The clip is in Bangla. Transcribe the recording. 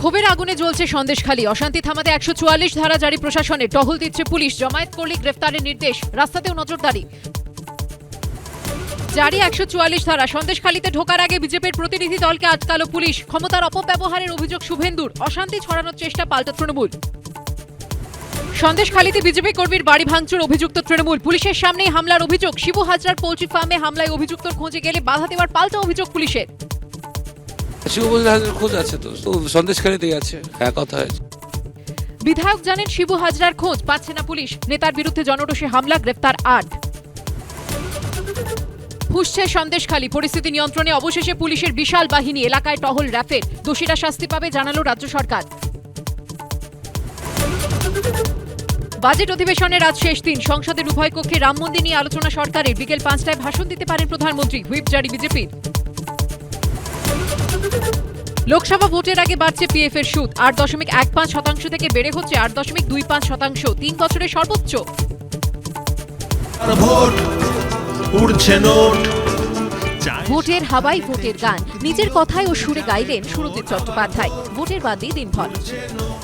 ক্ষোভের আগুনে জ্বলছে সন্দেশখালী। অশান্তি থামাতে 144 ধারা জারি প্রশাসনের। টহল দিচ্ছে পুলিশ। জমায়েত করলে গ্রেফতারের নির্দেশ। রাস্তাতেও নজরদারি। জারি 144 ধারা। সন্দেশখালীতে ঢোকার আগে বিজেপির প্রতিনিধি দলকে আটকালো পুলিশ। ক্ষমতার অপব্যবহারের অভিযোগ শুভেন্দুর। অশান্তি ছড়ানোর চেষ্টা পাল্টা তৃণমূল। সন্দেশখালীতে বিজেপি কর্মীর বাড়ি ভাঙচুর, অভিযুক্ত তৃণমূল। পুলিশের সামনেই হামলার অভিযোগ। শিবু হাজরার পোল্ট্রি ফার্মে হামলায় অভিযুক্তর খোঁজে গেলে বাধা দেওয়ার পাল্টা অভিযোগ পুলিশের। শিবু হাজরার খোঁজ আছে তো, সন্দেশখালীতেই আছে। হ্যাঁ, কথা হয়েছে। বিধায়ক জানেন শিবু হাজরার খোঁজ পাচ্ছে না পুলিশ। নেতার বিরুদ্ধে জনরোষে হামলা, গ্রেফতার 8। ফুঁসছে সন্দেশখালী। পরিস্থিতি নিয়ন্ত্রণে অবশেষে পুলিশের বিশাল বাহিনী। এলাকায় টহল র্যাফের। দোষীরা শাস্তি পাবে জানালো রাজ্য সরকার। বাজেট অধিবেশনের আজ শেষ দিন। সংসদের উভয় কক্ষে রাম মন্দির নিয়ে আলোচনা সরকারের। বিকেল 5টায় ভাষণ দিতে পারেন প্রধানমন্ত্রী। হুইপ জারি বিজেপির। লোকসভা ভোটের আগে বাড়ছে পিএফ এর সুদ। 8.15% থেকে বেড়ে হচ্ছে 8.25%। 3 বছরের সর্বোচ্চ। ভোটের হাওয়ায় ভোটের গান। নিজের কথায় ও সুরে গাইলেন সুরজিৎ চট্টোপাধ্যায়। ভোটের বাদী দিনভর।